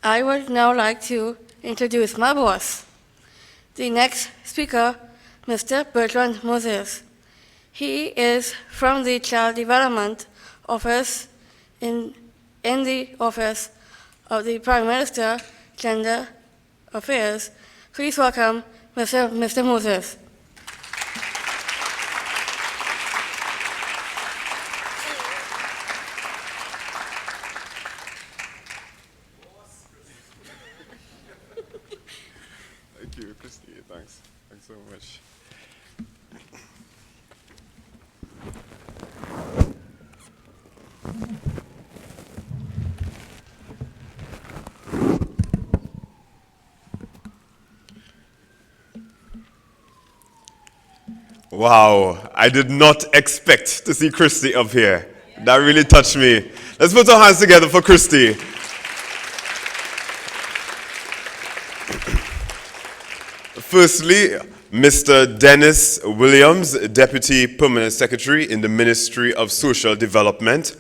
I would now like to introduce my boss, the next speaker, Mr. Bertrand Moses. He is from the Child Development Office in the Office of the Prime Minister, Gender Affairs. Please welcome Mr. Moses. Thank you, Christy. Thanks so much. Wow, I did not expect to see Christy up here. That really touched me. Let's put our hands together for Christy. Firstly, Mr. Dennis Williams, Deputy Permanent Secretary in the Ministry of Social Development.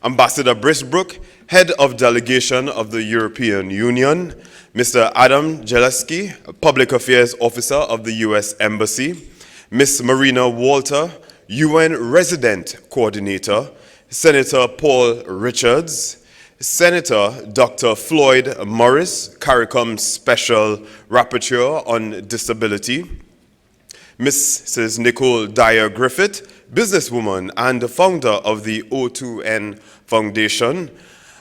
Ambassador Brisbrook, Head of Delegation of the European Union. Mr. Adam Jeleski, Public Affairs Officer of the U.S. Embassy. Ms. Marina Walter, UN Resident Coordinator. Senator Paul Richards. Senator Dr. Floyd Morris, CARICOM Special Rapporteur on Disability. Mrs. Nicole Dyer Griffith, businesswoman and the founder of the O2N Foundation.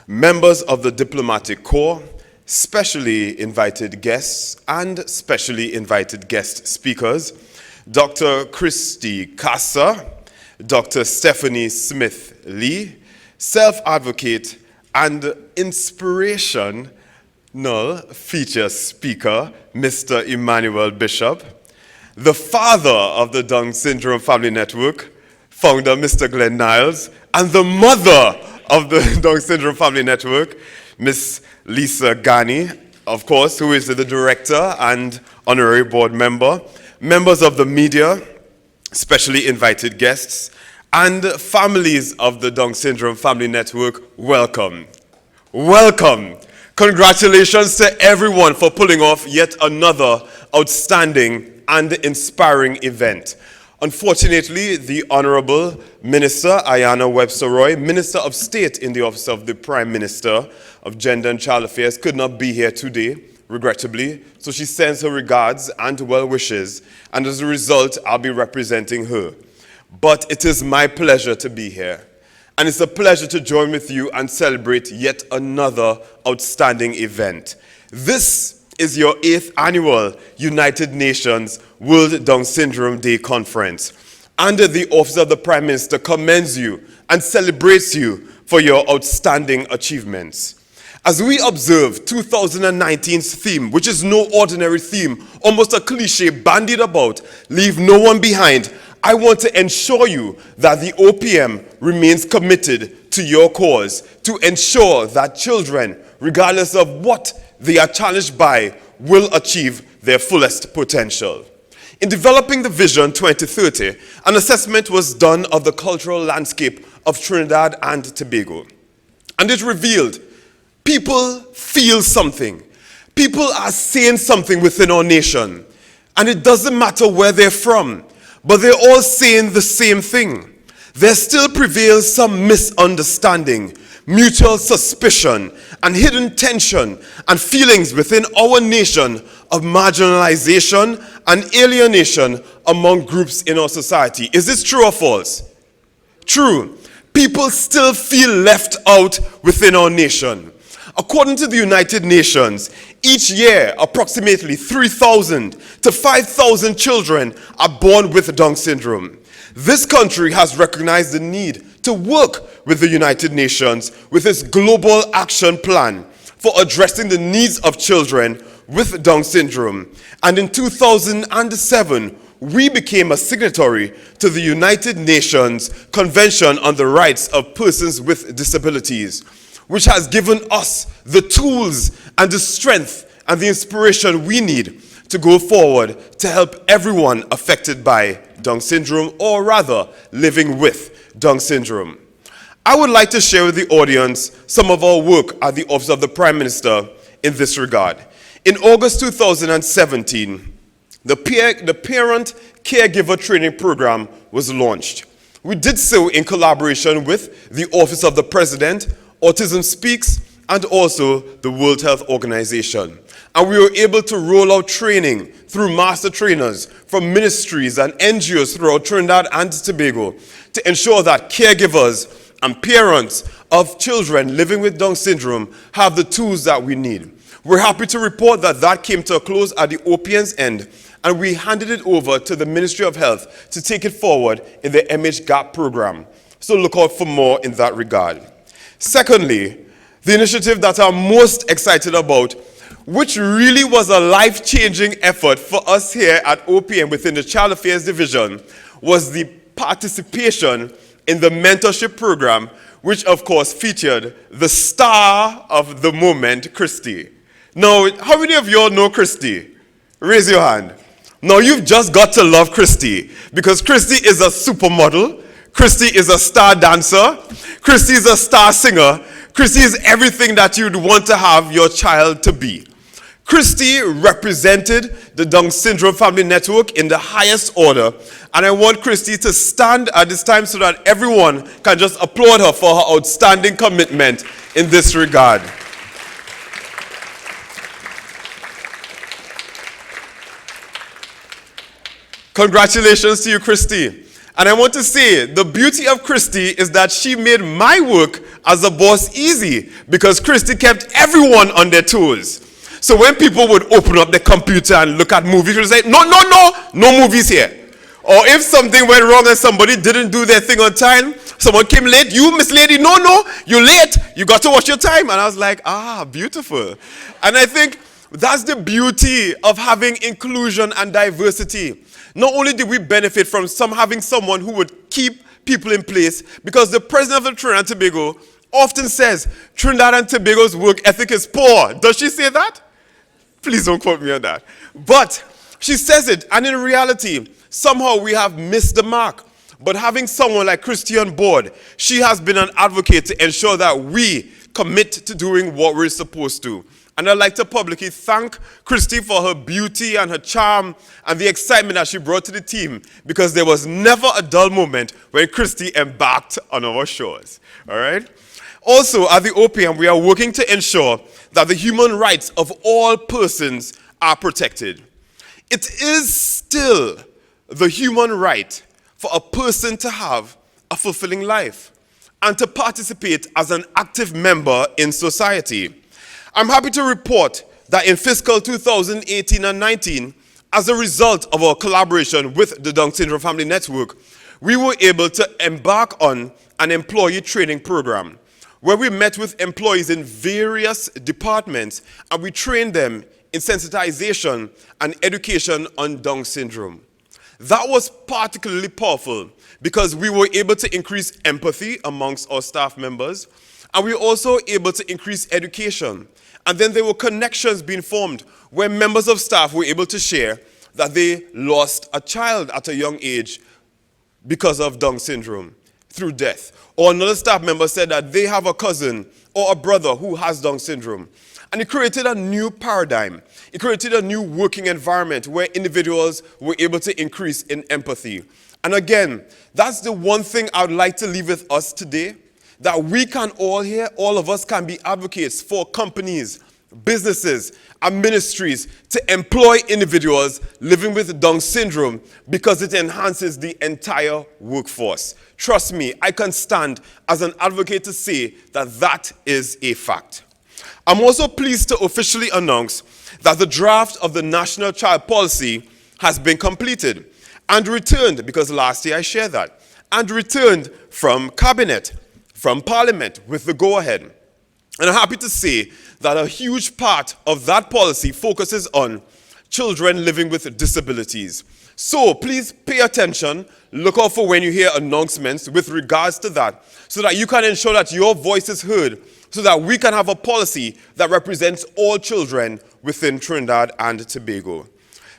Members of the Diplomatic Corps, specially invited guests and specially invited guest speakers. Dr. Christy Casa, Dr. Stephanie Smith-Lee, self-advocate and inspirational feature speaker, Mr. Emmanuel Bishop, the father of the Down Syndrome Family Network, founder Mr. Glenn Niles, and the mother of the Down Syndrome Family Network, Miss Lisa Ghani, of course, who is the director and honorary board member, members of the media, specially invited guests, and families of the Down Syndrome Family Network, welcome. Welcome. Congratulations to everyone for pulling off yet another outstanding and inspiring event. Unfortunately, the Honorable Minister Ayanna Webster-Roy, Minister of State in the Office of the Prime Minister of Gender and Child Affairs, could not be here today, regrettably, so she sends her regards and well wishes, and as a result, I'll be representing her. But it is my pleasure to be here, and it's a pleasure to join with you and celebrate yet another outstanding event. This is your 8th annual United Nations World Down Syndrome Day Conference. And the Office of the Prime Minister commends you and celebrates you for your outstanding achievements. As we observe 2019's theme, which is no ordinary theme, almost a cliche bandied about, leave no one behind, I want to ensure you that the OPM remains committed to your cause, to ensure that children, regardless of what they are challenged by, will achieve their fullest potential. In developing the Vision 2030, an assessment was done of the cultural landscape of Trinidad and Tobago. And it revealed people feel something. People are saying something within our nation. And it doesn't matter where they're from, but they're all saying the same thing. There still prevails some misunderstanding, mutual suspicion, and hidden tension and feelings within our nation of marginalization and alienation among groups in our society. Is this true or false? True. People still feel left out within our nation. According to the United Nations, each year approximately 3,000 to 5,000 children are born with Down syndrome. This country has recognized the need to work with the United Nations with its global action plan for addressing the needs of children with Down syndrome. And in 2007, we became a signatory to the United Nations Convention on the Rights of Persons with Disabilities, which has given us the tools and the strength and the inspiration we need to go forward to help everyone affected by Down syndrome, or rather, living with Down syndrome. I would like to share with the audience some of our work at the Office of the Prime Minister in this regard. In August 2017, the Parent Caregiver Training Program was launched. We did so in collaboration with the Office of the President, Autism Speaks, and also the World Health Organization. And we were able to roll out training through master trainers from ministries and NGOs throughout Trinidad and Tobago to ensure that caregivers and parents of children living with Down syndrome have the tools that we need. We're happy to report that that came to a close at the OPN's end, and we handed it over to the Ministry of Health to take it forward in the MH-GAP program. So look out for more in that regard. Secondly, the initiative that I'm most excited about, which really was a life-changing effort for us here at OPM within the Child Affairs Division, was the participation in the mentorship program, which of course featured the star of the moment, Christy. Now, how many of you all know Christy? Raise your hand. Now, you've just got to love Christy, because Christy is a supermodel, Christy is a star dancer, Christy is a star singer, Christy is everything that you'd want to have your child to be. Christy represented the Down Syndrome Family Network in the highest order, and I want Christy to stand at this time so that everyone can just applaud her for her outstanding commitment in this regard. Congratulations to you, Christy. And I want to say, the beauty of Christy is that she made my work as a boss easy, because Christy kept everyone on their toes. So when people would open up the computer and look at movies, she would say, no movies here. Or if something went wrong and somebody didn't do their thing on time, someone came late, you, Miss Lady, no, you're late, you got to watch your time. And I was like, beautiful. And I think that's the beauty of having inclusion and diversity. Not only did we benefit from having someone who would keep people in place, because the president of Trinidad and Tobago often says Trinidad and Tobago's work ethic is poor. Does she say that? Please don't quote me on that. But she says it, and in reality, somehow we have missed the mark. But having someone like Christy on board, she has been an advocate to ensure that we commit to doing what we're supposed to. And I'd like to publicly thank Christy for her beauty and her charm and the excitement that she brought to the team, because there was never a dull moment when Christy embarked on our shores. All right? Also, at the OPM, we are working to ensure that the human rights of all persons are protected. It is still the human right for a person to have a fulfilling life and to participate as an active member in society. I'm happy to report that in fiscal 2018 and 19, as a result of our collaboration with the Down Syndrome Family Network, we were able to embark on an employee training program where we met with employees in various departments and we trained them in sensitization and education on Down syndrome. That was particularly powerful because we were able to increase empathy amongst our staff members, and we were also able to increase education. And then there were connections being formed where members of staff were able to share that they lost a child at a young age because of Down syndrome through death. Or another staff member said that they have a cousin or a brother who has Down syndrome. And it created a new paradigm. It created a new working environment where individuals were able to increase in empathy. And again, that's the one thing I would like to leave with us today, that we can all here, all of us can be advocates for companies, businesses, and ministries to employ individuals living with Down syndrome because it enhances the entire workforce. Trust me, I can stand as an advocate to say that that is a fact. I'm also pleased to officially announce that the draft of the National Child Policy has been completed and returned, because last year I shared that, and returned from Cabinet, from Parliament with the go-ahead. And I'm happy to say that a huge part of that policy focuses on children living with disabilities. So please pay attention, look out for when you hear announcements with regards to that, so that you can ensure that your voice is heard, so that we can have a policy that represents all children within Trinidad and Tobago.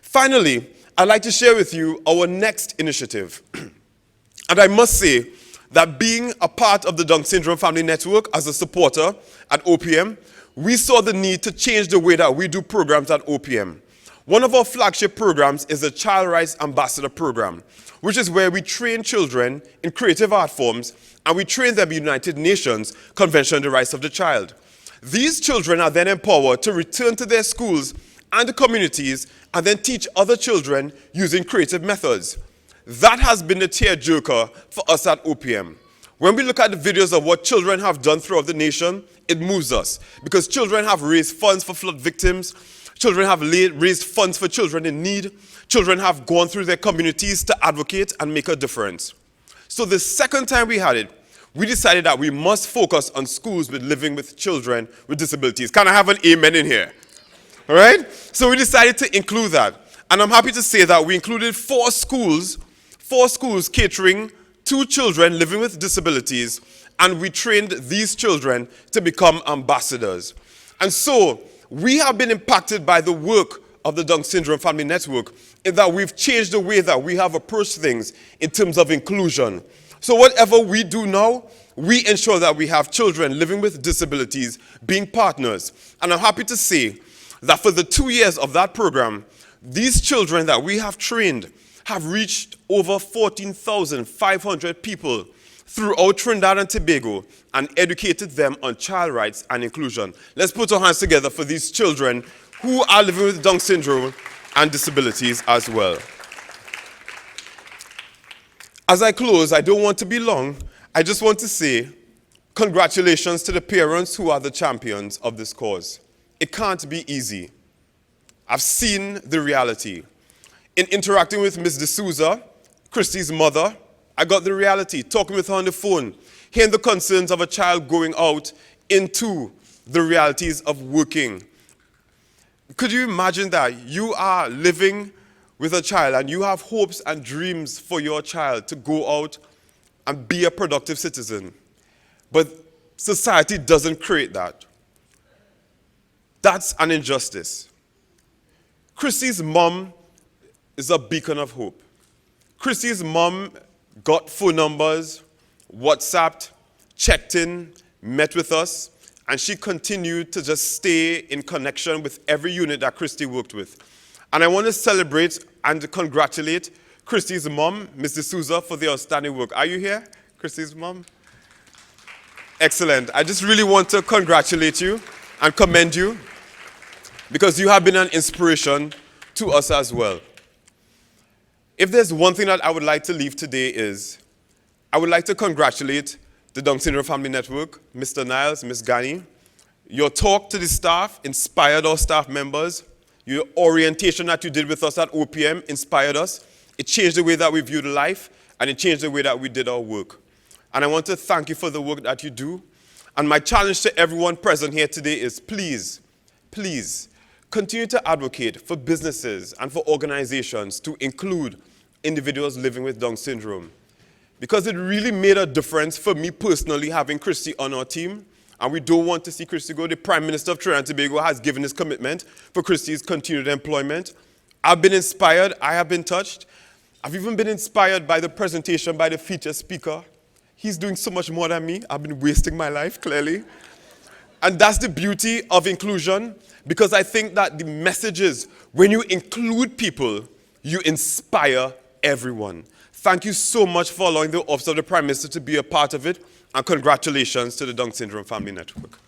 Finally, I'd like to share with you our next initiative. And I must say that being a part of the Down Syndrome Family Network as a supporter at OPM, we saw the need to change the way that we do programs at OPM. One of our flagship programs is the Child Rights Ambassador Program, which is where we train children in creative art forms, and we train them in the United Nations Convention on the Rights of the Child. These children are then empowered to return to their schools and the communities and then teach other children using creative methods. That has been the tearjerker for us at OPM. When we look at the videos of what children have done throughout the nation, it moves us because children have raised funds for flood victims, children have raised funds for children in need, children have gone through their communities to advocate and make a difference. So the second time we had it, we decided that we must focus on schools with living with children with disabilities. Can I have an amen in here? All right? So we decided to include that. And I'm happy to say that we included four schools catering to children living with disabilities, and we trained these children to become ambassadors. And so we have been impacted by the work of the Down Syndrome Family Network in that we've changed the way that we have approached things in terms of inclusion. So whatever we do now, we ensure that we have children living with disabilities being partners. And I'm happy to say that for the 2 years of that program, these children that we have trained have reached over 14,500 people throughout Trinidad and Tobago and educated them on child rights and inclusion. Let's put our hands together for these children who are living with Down syndrome and disabilities as well. As I close, I don't want to be long. I just want to say congratulations to the parents who are the champions of this cause. It can't be easy. I've seen the reality. In interacting with Ms. D'Souza, Christy's mother, I got the reality, talking with her on the phone, hearing the concerns of a child going out into the realities of working. Could you imagine that? You are living with a child and you have hopes and dreams for your child to go out and be a productive citizen. But society doesn't create that. That's an injustice. Christy's mom is a beacon of hope. Christy's mom got phone numbers, WhatsApped, checked in, met with us, and she continued to just stay in connection with every unit that Christy worked with. And I want to celebrate and congratulate Christy's mom, Ms. D'Souza, for the outstanding work. Are you here, Christy's mom? Excellent. I just really want to congratulate you and commend you because you have been an inspiration to us as well. If there's one thing that I would like to leave today is, I would like to congratulate the Down Syndrome Family Network, Mr. Niles, Ms. Ghani. Your talk to the staff inspired our staff members. Your orientation that you did with us at OPM inspired us. It changed the way that we viewed life, and it changed the way that we did our work. And I want to thank you for the work that you do. And my challenge to everyone present here today is please, please, continue to advocate for businesses and for organizations to include individuals living with Down syndrome. Because it really made a difference for me personally having Christy on our team. And we don't want to see Christy go. The Prime Minister of Trinidad and Tobago has given his commitment for Christy's continued employment. I've been inspired. I have been touched. I've even been inspired by the presentation by the featured speaker. He's doing so much more than me. I've been wasting my life, clearly. And that's the beauty of inclusion, because I think that the message is, when you include people, you inspire everyone. Thank you so much for allowing the Office of the Prime Minister to be a part of it, and congratulations to the Down Syndrome Family Network.